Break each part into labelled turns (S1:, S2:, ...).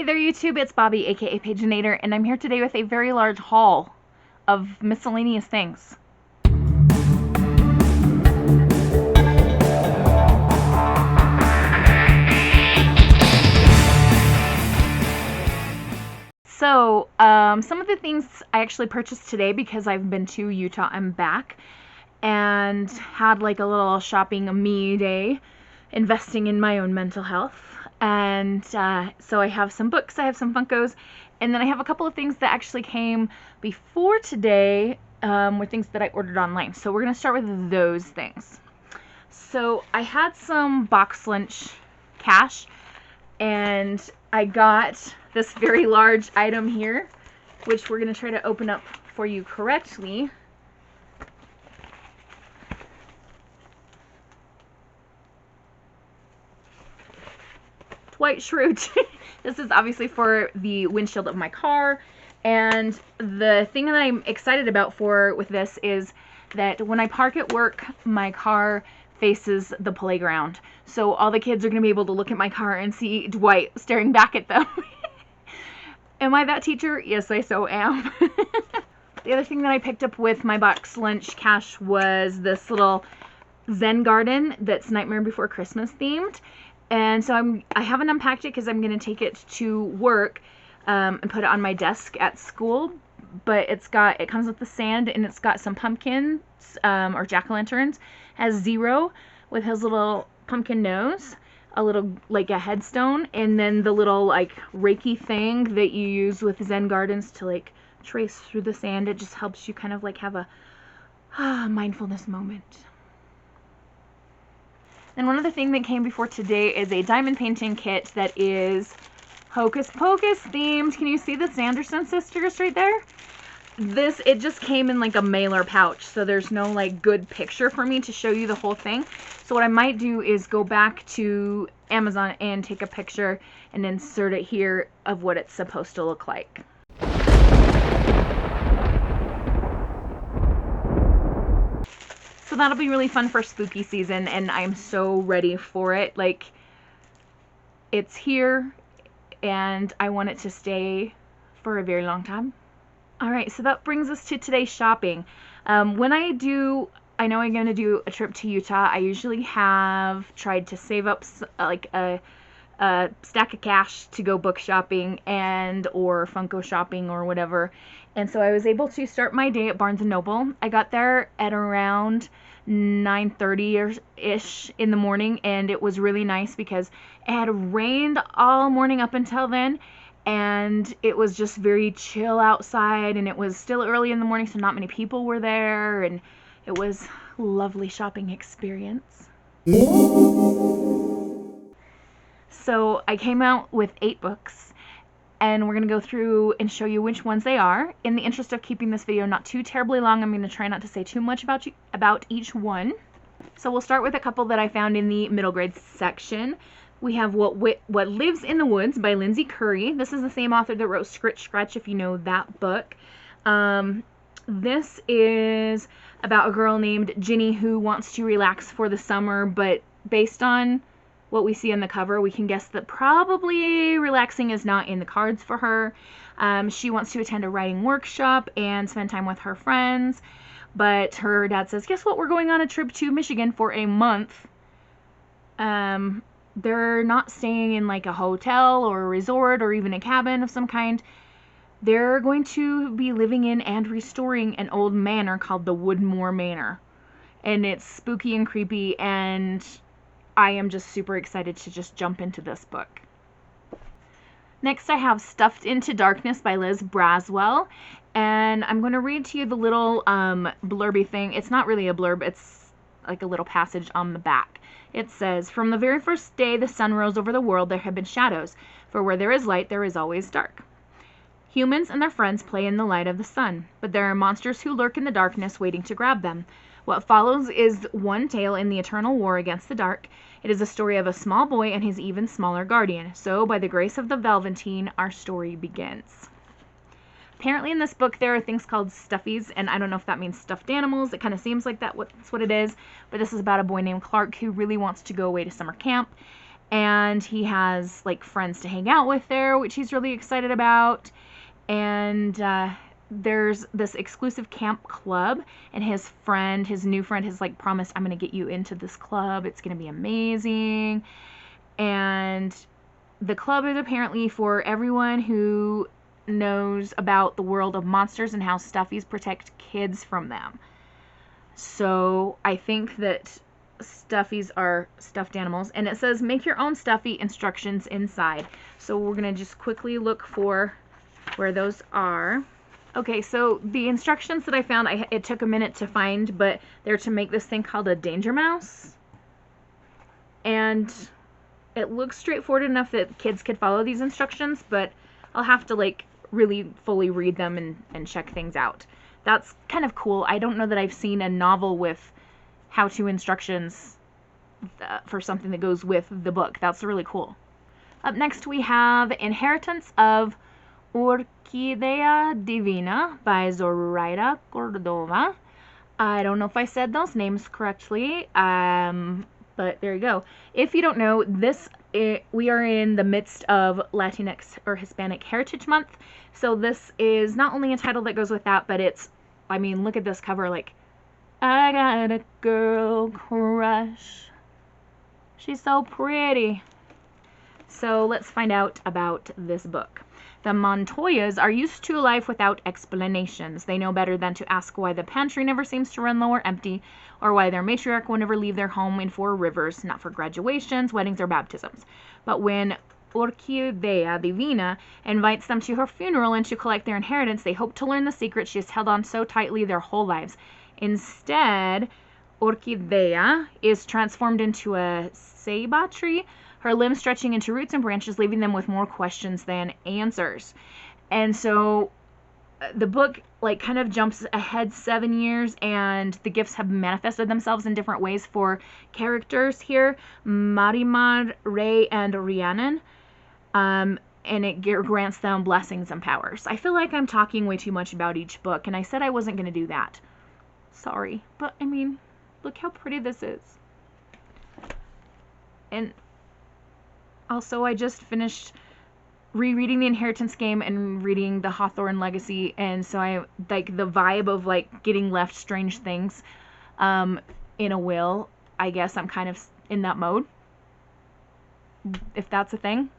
S1: Hey there YouTube, it's Bobby aka Paginator, and I'm here today with a very large haul of miscellaneous things. So, some of the things I actually purchased today because I've been to Utah and back and had like a little shopping me day, investing in my own mental health. And so I have some books, I have some Funkos, and then I have a couple of things that actually came before today, were things that I ordered online. So we're going to start with those things. So I had some box lunch cash, and I got this very large item here, which we're going to try to open up for you correctly. White shroud. This is obviously for the windshield of my car, and the thing that I'm excited about with this is that when I park at work, my car faces the playground, so all the kids are going to be able to look at my car and see Dwight staring back at them. Am I that teacher? Yes, I so am. The other thing that I picked up with my box lunch cash was this little Zen garden that's Nightmare Before Christmas themed. And so I haven't unpacked it because I'm going to take it to work and put it on my desk at school. But it comes with the sand, and it's got some pumpkins or jack-o'-lanterns. Has Zero with his little pumpkin nose, a little like a headstone, and then the little like Reiki thing that you use with Zen gardens to like trace through the sand. It just helps you kind of like have a mindfulness moment. And one other thing that came before today is a diamond painting kit that is Hocus Pocus themed. Can you see the Sanderson sisters right there? It just came in like a mailer pouch, so there's no like good picture for me to show you the whole thing. So what I might do is go back to Amazon and take a picture and insert it here of what it's supposed to look like. So that'll be really fun for spooky season, and I'm so ready for it. Like, it's here, and I want it to stay for a very long time. Alright, so that brings us to today's shopping. When I know I'm going to do a trip to Utah, I usually have tried to save up like a stack of cash to go book shopping or Funko shopping or whatever. And so I was able to start my day at Barnes & Noble. I got there at around 9:30-ish in the morning, and it was really nice because it had rained all morning up until then, and it was just very chill outside, and it was still early in the morning, so not many people were there, and it was a lovely shopping experience. So I came out with 8 books, and we're going to go through and show you which ones they are. In the interest of keeping this video not too terribly long, I'm going to try not to say too much about each one. So we'll start with a couple that I found in the middle grade section. We have What Lives in the Woods by Lindsay Curry. This is the same author that wrote Scritch Scratch, if you know that book. This is about a girl named Ginny who wants to relax for the summer, but based on what we see on the cover, we can guess that probably relaxing is not in the cards for her. She wants to attend a writing workshop and spend time with her friends, but her dad says, guess what, we're going on a trip to Michigan for a month. They're not staying in like a hotel or a resort or even a cabin of some kind. They're going to be living in and restoring an old manor called the Woodmore Manor. And it's spooky and creepy, and I am just super excited to just jump into this book. Next I have Stuffed into Darkness by Liz Braswell, and I'm going to read to you the little blurby thing. It's not really a blurb, it's like a little passage on the back. It says, "From the very first day the sun rose over the world, there have been shadows, for where there is light, there is always dark. Humans and their friends play in the light of the sun, but there are monsters who lurk in the darkness waiting to grab them. What follows is one tale in the eternal war against the dark. It is a story of a small boy and his even smaller guardian. So, by the grace of the Velveteen, our story begins." Apparently in this book there are things called stuffies, and I don't know if that means stuffed animals. It kind of seems like that's what it is, but this is about a boy named Clark who really wants to go away to summer camp, and he has like friends to hang out with there, which he's really excited about. And there's this exclusive camp club, and his new friend has like promised, I'm gonna get you into this club, it's gonna be amazing. And the club is apparently for everyone who knows about the world of monsters and how stuffies protect kids from them. So I think that stuffies are stuffed animals, and it says make your own stuffy instructions inside. So we're gonna just quickly look for where those are. Okay, so the instructions that I found, it took a minute to find, but they're to make this thing called a danger mouse. And it looks straightforward enough that kids could follow these instructions, but I'll have to like really fully read them and check things out. That's kind of cool. I don't know that I've seen a novel with how-to instructions for something that goes with the book. That's really cool. Up next we have Inheritance of Orquídea Divina by Zoraida Cordova. I don't know if I said those names correctly, but there you go. If you don't know, we are in the midst of Latinx or Hispanic Heritage Month, so this is not only a title that goes with that, but it's, I mean, look at this cover, like, I got a girl crush. She's so pretty. So let's find out about this book. The Montoyas are used to a life without explanations. They know better than to ask why the pantry never seems to run low or empty, or why their matriarch will never leave their home in Four Rivers, not for graduations, weddings, or baptisms. But when Orquídea Divina invites them to her funeral and to collect their inheritance, they hope to learn the secret she has held on so tightly their whole lives. Instead, Orquídea is transformed into a ceiba tree, her limbs stretching into roots and branches, leaving them with more questions than answers. And so the book like kind of jumps ahead 7 years, and the gifts have manifested themselves in different ways for characters here, Marimar, Ray, and Rhiannon. And it grants them blessings and powers. I feel like I'm talking way too much about each book, and I said I wasn't going to do that. Sorry, but I mean, look how pretty this is. And also, I just finished rereading the Inheritance game and reading the Hawthorne Legacy, and so I like the vibe of like getting left strange things in a will. I guess I'm kind of in that mode, if that's a thing.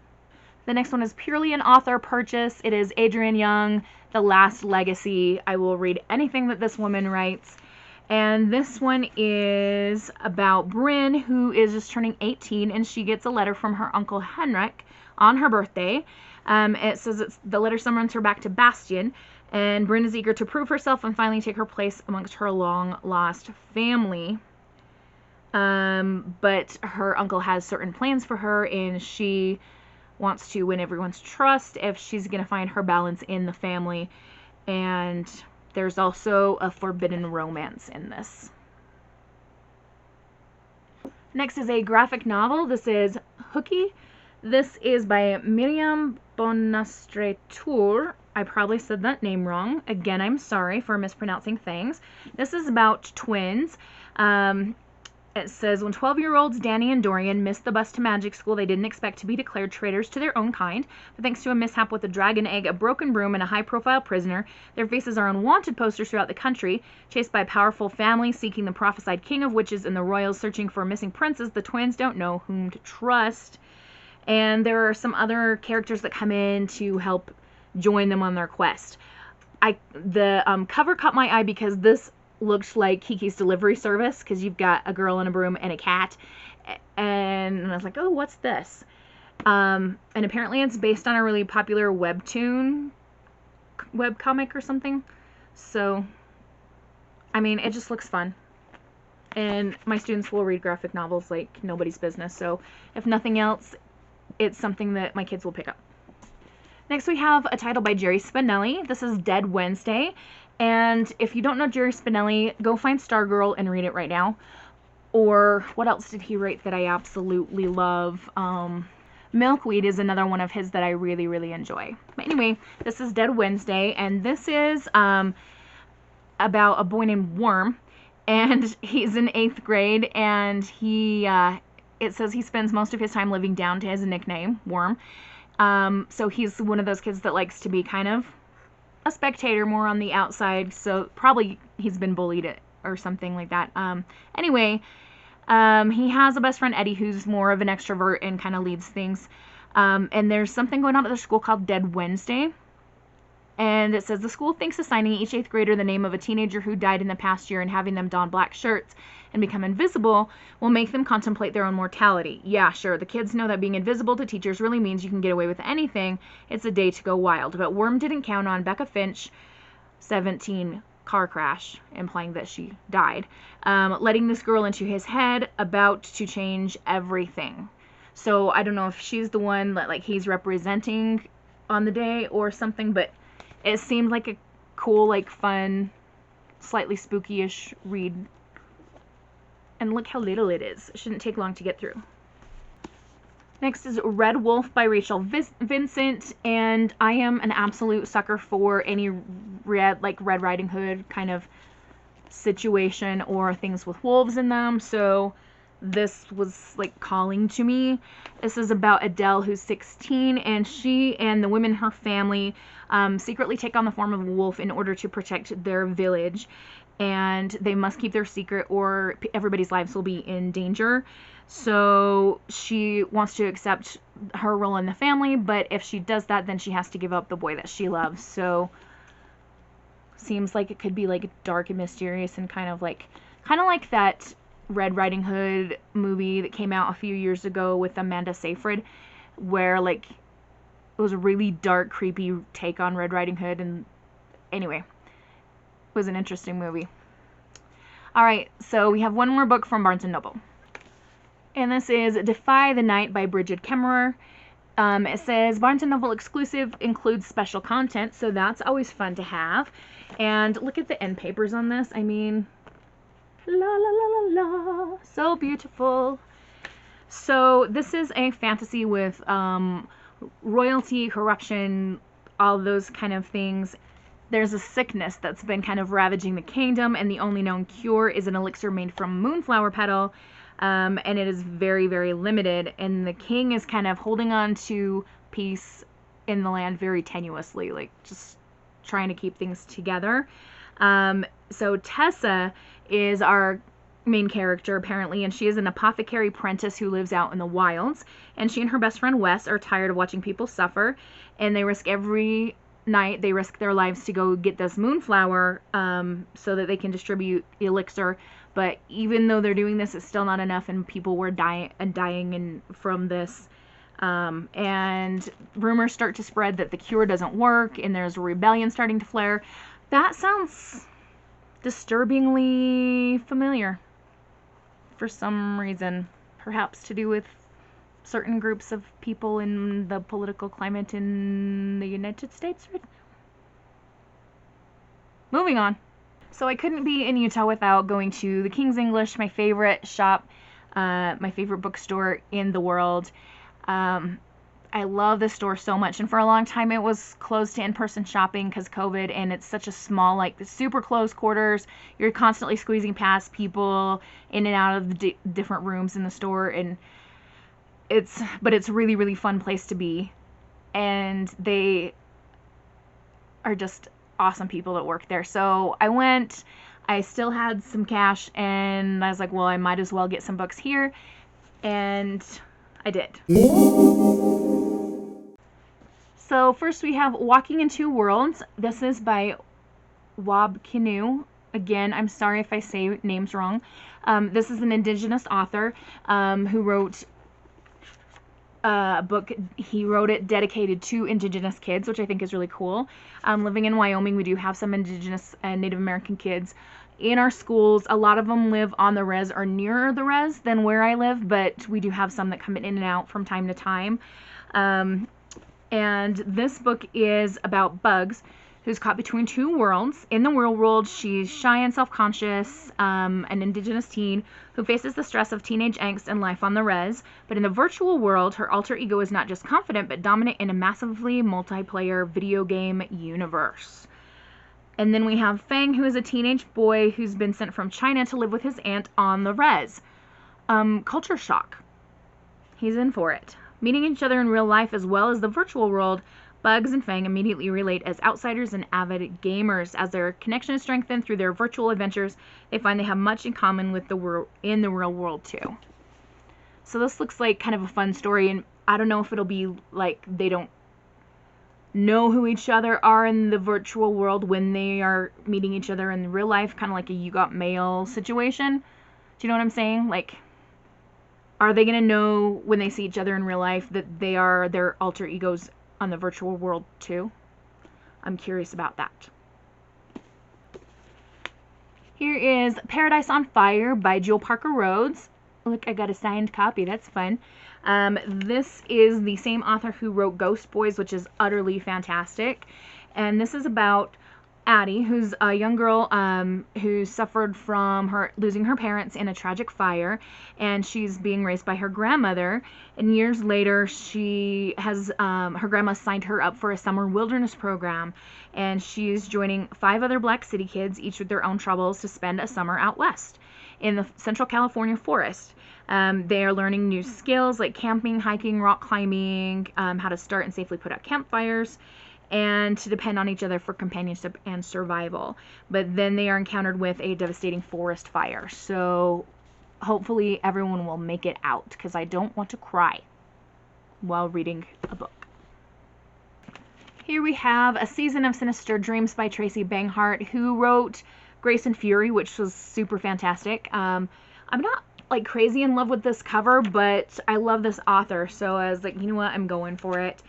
S1: The next one is purely an author purchase. It is Adrienne Young, The Last Legacy. I will read anything that this woman writes. And this one is about Bryn, who is just turning 18, and she gets a letter from her uncle Henrik on her birthday. It says the letter summons her back to Bastion, and Bryn is eager to prove herself and finally take her place amongst her long-lost family. But her uncle has certain plans for her, and she wants to win everyone's trust if she's going to find her balance in the family. And there's also a forbidden romance in this. Next is a graphic novel. This is Hooky. This is by Miriam Bonastretur. I probably said that name wrong. Again, I'm sorry for mispronouncing things. This is about twins. It says, when 12-year-olds Danny and Dorian missed the bus to magic school, they didn't expect to be declared traitors to their own kind. But thanks to a mishap with a dragon egg, a broken broom, and a high-profile prisoner, their faces are on wanted posters throughout the country. Chased by a powerful family seeking the prophesied king of witches and the royals searching for a missing princess, the twins don't know whom to trust. And there are some other characters that come in to help join them on their quest. The cover caught my eye because this looked like Kiki's Delivery Service, because you've got a girl in a broom and a cat, and I was like, oh, what's this? And apparently it's based on a really popular webcomic or something. So, I mean, it just looks fun. And my students will read graphic novels like nobody's business, so if nothing else, it's something that my kids will pick up. Next we have a title by Jerry Spinelli. This is Dead Wednesday. And if you don't know Jerry Spinelli, go find Stargirl and read it right now. Or what else did he write that I absolutely love? Milkweed is another one of his that I really, really enjoy. But anyway, this is Dead Wednesday, and this is about a boy named Worm, and he's in 8th grade, and he it says he spends most of his time living down to his nickname, Worm. So he's one of those kids that likes to be kind of a spectator, more on the outside, so probably he's been bullied or something like that. Anyway, he has a best friend, Eddie, who's more of an extrovert and kind of leads things. And there's something going on at the school called Dead Wednesday. And it says the school thinks assigning each 8th grader the name of a teenager who died in the past year and having them don black shirts and become invisible will make them contemplate their own mortality. Yeah, sure, the kids know that being invisible to teachers really means you can get away with anything. It's a day to go wild. But Worm didn't count on Becca Finch, 17, car crash, implying that she died, letting this girl into his head, about to change everything. So I don't know if she's the one that like he's representing on the day or something, but it seemed like a cool, like fun, slightly spooky-ish read. And look how little it is. It shouldn't take long to get through. Next is Red Wolf by Rachel Vincent, and I am an absolute sucker for any Red Riding Hood kind of situation or things with wolves in them, so this was like calling to me. This is about Adele, who's 16, and she and the women in her family secretly take on the form of a wolf in order to protect their village, and they must keep their secret or everybody's lives will be in danger. So she wants to accept her role in the family, but if she does that, then she has to give up the boy that she loves. So seems like it could be like dark and mysterious and kind of like that Red Riding Hood movie that came out a few years ago with Amanda Seyfried, where like it was a really dark, creepy take on Red Riding Hood. And anyway, it was an interesting movie. Alright, so we have one more book from Barnes & Noble. And this is Defy the Night by Bridget Kemmerer. It says Barnes & Noble exclusive, includes special content, so that's always fun to have. And look at the end papers on this. I mean, la la la la la, so beautiful. So this is a fantasy with royalty, corruption, all those kind of things. There's a sickness that's been kind of ravaging the kingdom, and the only known cure is an elixir made from moonflower petal. And it is very, very limited, and the king is kind of holding on to peace in the land very tenuously, like just trying to keep things together. So Tessa is our main character apparently, and she is an apothecary apprentice who lives out in the wilds, and she and her best friend Wes are tired of watching people suffer, and they risk every night, they risk their lives to go get this moonflower so that they can distribute the elixir. But even though they're doing this, it's still not enough, and people were dying from this. And rumors start to spread that the cure doesn't work, and there's a rebellion starting to flare. That sounds disturbingly familiar for some reason. Perhaps to do with certain groups of people in the political climate in the United States right now. Moving on. So I couldn't be in Utah without going to the King's English, my favorite shop, my favorite bookstore in the world. I love this store so much, and for a long time it was closed to in-person shopping because COVID, and it's such a small, like the super close quarters. You're constantly squeezing past people in and out of the different rooms in the store, and it's a really, really fun place to be, and they are just awesome people that work there. So I went, I still had some cash, and I was like, well, I might as well get some books here, and I did. So first we have Walking in Two Worlds. This is by Wab Kinu. Again, I'm sorry if I say names wrong. This is an Indigenous author who wrote a book. He wrote it dedicated to Indigenous kids, which I think is really cool. Living in Wyoming, we do have some Indigenous and Native American kids in our schools. A lot of them live on the res or nearer the res than where I live, but we do have some that come in and out from time to time. And this book is about Bugs, who's caught between two worlds. In the real world, she's shy and self-conscious, an Indigenous teen who faces the stress of teenage angst and life on the res. But in the virtual world, her alter ego is not just confident, but dominant in a massively multiplayer video game universe. And then we have Fang, who is a teenage boy who's been sent from China to live with his aunt on the res. Culture shock. He's in for it. Meeting each other in real life as well as the virtual world, Bugs and Fang immediately relate as outsiders and avid gamers. As their connection is strengthened through their virtual adventures, they find they have much in common with the world in the real world too. So this looks like kind of a fun story, and I don't know if it'll be like they don't know who each other are in the virtual world when they are meeting each other in real life, kind of like a You Got Mail situation. Do you know what I'm saying? Like, are they going to know when they see each other in real life that they are their alter egos on the virtual world too? I'm curious about that. Here is Paradise on Fire by Jewel Parker Rhodes. Look, I got a signed copy. That's fun. This is the same author who wrote Ghost Boys, which is utterly fantastic. And this is about Addie, who's a young girl who suffered from losing her parents in a tragic fire, and she's being raised by her grandmother. And years later, she has her grandma signed her up for a summer wilderness program, and she's joining 5 other Black City kids, each with their own troubles, to spend a summer out west in the Central California forest. They are learning new skills like camping, hiking, rock climbing, how to start and safely put out campfires, and to depend on each other for companionship and survival. But then they are encountered with a devastating forest fire. So hopefully everyone will make it out, because I don't want to cry while reading a book. Here we have A Season of Sinister Dreams by Tracy Banghart, who wrote Grace and Fury, which was super fantastic. I'm not like crazy in love with this cover, but I love this author, so I was like, you know what, I'm going for it.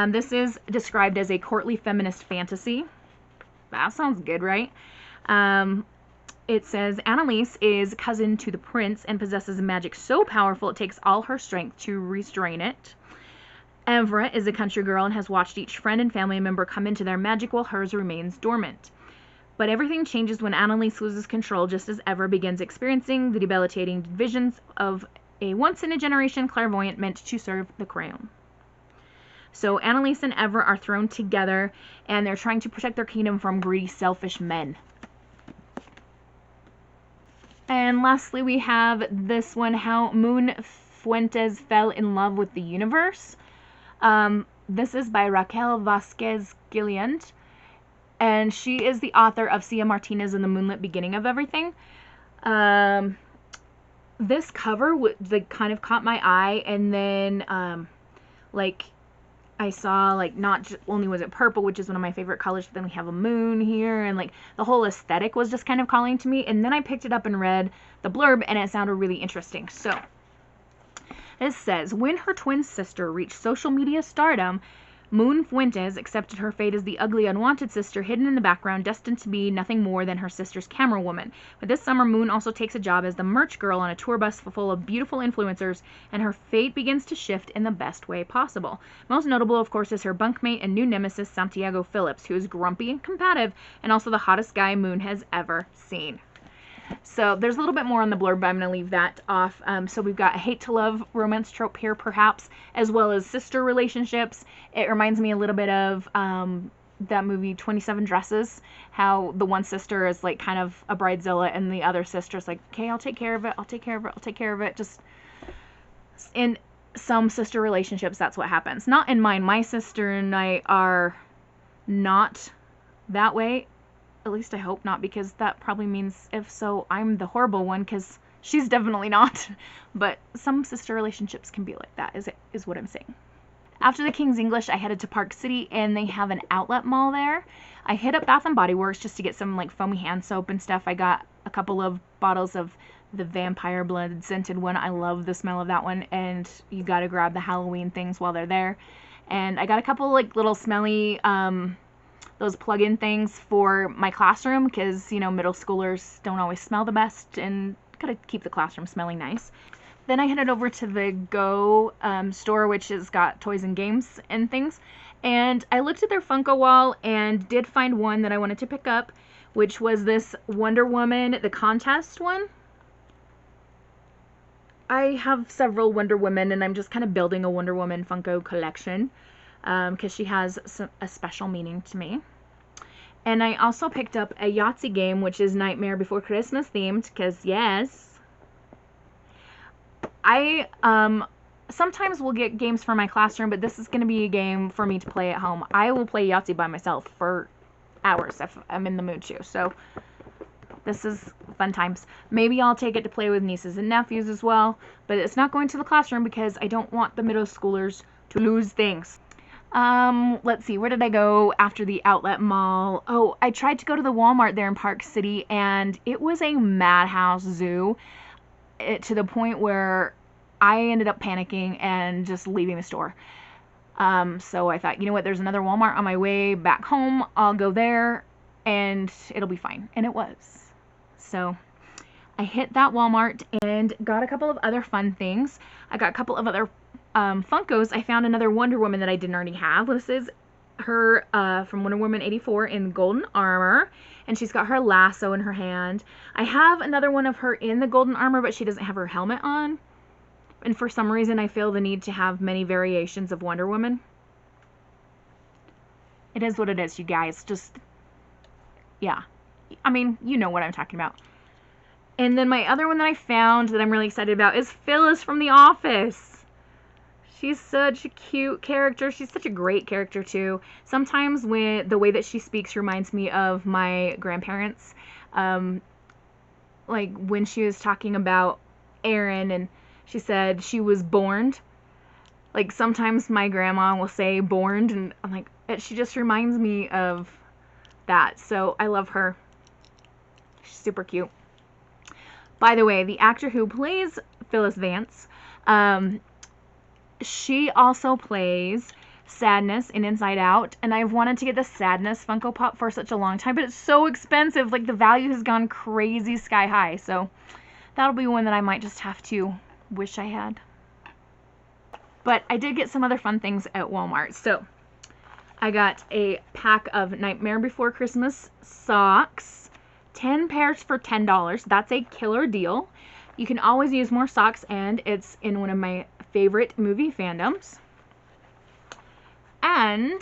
S1: This is described as a courtly feminist fantasy. That sounds good, right? It says, Annalise is cousin to the prince and possesses magic so powerful it takes all her strength to restrain it. Everett is a country girl and has watched each friend and family member come into their magic while hers remains dormant. But everything changes when Annalise loses control, just as Everett begins experiencing the debilitating visions of a once-in-a-generation clairvoyant meant to serve the crown. So Annalise and Everett are thrown together, and they're trying to protect their kingdom from greedy, selfish men. And lastly, we have this one, How Moon Fuentes Fell in Love with the Universe. This is by Raquel Vasquez Gilliand, and she is the author of Cia Martinez and the Moonlit Beginning of Everything. This cover kind of caught my eye, and then I saw, like, not only was it purple, which is one of my favorite colors, but then we have a moon here, and, like, the whole aesthetic was just kind of calling to me. And then I picked it up and read the blurb, and it sounded really interesting. So, this says, when her twin sister reached social media stardom, Moon Fuentes accepted her fate as the ugly, unwanted sister hidden in the background, destined to be nothing more than her sister's camera woman. But this summer, Moon also takes a job as the merch girl on a tour bus full of beautiful influencers, and her fate begins to shift in the best way possible. Most notable, of course, is her bunkmate and new nemesis, Santiago Phillips, who is grumpy and combative, and also the hottest guy Moon has ever seen. So there's a little bit more on the blurb, but I'm going to leave that off. So we've got a hate-to-love romance trope here, perhaps, as well as sister relationships. It reminds me a little bit of that movie 27 Dresses, how the one sister is like kind of a bridezilla, and the other sister's like, okay, I'll take care of it, I'll take care of it, I'll take care of it. Just in some sister relationships, that's what happens. Not in mine. My sister and I are not that way. At least I hope not, because that probably means, if so, I'm the horrible one, because she's definitely not. But some sister relationships can be like that, is what I'm saying. After the King's English, I headed to Park City, and they have an outlet mall there. I hit up Bath & Body Works just to get some like foamy hand soap and stuff. I got a couple of bottles of the Vampire Blood scented one. I love the smell of that one, and you gotta grab the Halloween things while they're there. And I got a couple like little smelly those plug-in things for my classroom, because, you know, middle schoolers don't always smell the best, and gotta keep the classroom smelling nice. Then I headed over to the Go store, which has got toys and games and things, and I looked at their Funko wall and did find one that I wanted to pick up, which was this Wonder Woman, the contest one. I have several Wonder Women, and I'm just kind of building a Wonder Woman Funko collection, because she has a special meaning to me. And I also picked up a Yahtzee game, which is Nightmare Before Christmas themed, because yes, I sometimes we'll get games for my classroom, but this is going to be a game for me to play at home. I will play Yahtzee by myself for hours if I'm in the mood to. So this is fun times. Maybe I'll take it to play with nieces and nephews as well, but it's not going to the classroom because I don't want the middle schoolers to lose things. Let's see, where did I go after the outlet mall? Oh, I tried to go to the Walmart there in Park City, and it was a madhouse zoo, to the point where I ended up panicking and just leaving the store. So I thought, you know what, there's another Walmart on my way back home. I'll go there and it'll be fine. And it was. So I hit that Walmart and got a couple of other fun things. I got a couple of other Funkos. I found another Wonder Woman that I didn't already have. This is her from Wonder Woman 84 in golden armor, and she's got her lasso in her hand. I have another one of her in the golden armor, but she doesn't have her helmet on. And for some reason, I feel the need to have many variations of Wonder Woman. It is what it is, you guys. Just, yeah. I mean, you know what I'm talking about. And then my other one that I found that I'm really excited about is Phyllis from The Office. She's such a cute character. She's such a great character, too. Sometimes when the way that she speaks reminds me of my grandparents. Like when she was talking about Erin and she said she was borned. Like sometimes my grandma will say borned, and I'm like, she just reminds me of that. So I love her. She's super cute. By the way, the actor who plays Phyllis Vance, she also plays Sadness in Inside Out, and I've wanted to get the Sadness Funko Pop for such a long time, but it's so expensive. Like, the value has gone crazy sky high, so that'll be one that I might just have to wish I had. But I did get some other fun things at Walmart. So I got a pack of Nightmare Before Christmas socks, 10 pairs for $10. That's a killer deal. You can always use more socks, and it's in one of my favorite movie fandoms. And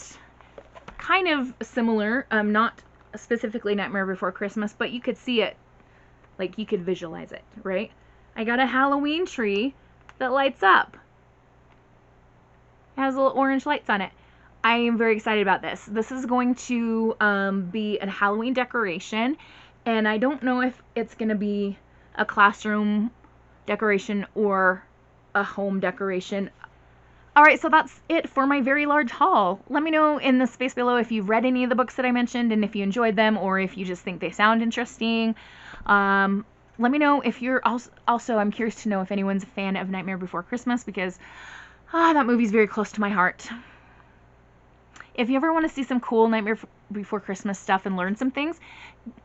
S1: kind of similar, not specifically Nightmare Before Christmas, but you could see it, like you could visualize it, right? I got a Halloween tree that lights up. It has little orange lights on it. I am very excited about this. This is going to be a Halloween decoration, and I don't know if it's going to be a classroom decoration or a home decoration. Alright, so that's it for my very large haul. Let me know in the space below if you've read any of the books that I mentioned and if you enjoyed them or if you just think they sound interesting. Let me know if you're also I'm curious to know if anyone's a fan of Nightmare Before Christmas, because that movie's very close to my heart. If you ever want to see some cool Nightmare Before Christmas stuff and learn some things,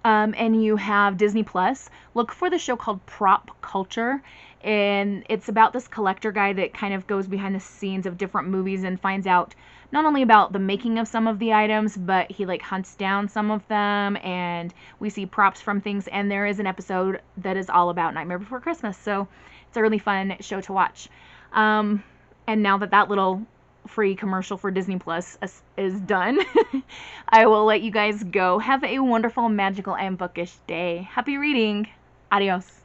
S1: and you have Disney Plus, look for the show called Prop Culture, and it's about this collector guy that kind of goes behind the scenes of different movies and finds out not only about the making of some of the items, but he like hunts down some of them, and we see props from things, and there is an episode that is all about Nightmare Before Christmas, so it's a really fun show to watch. And now that little free commercial for Disney Plus is done, I will let you guys go. Have a wonderful, magical, and bookish day. Happy reading. Adios.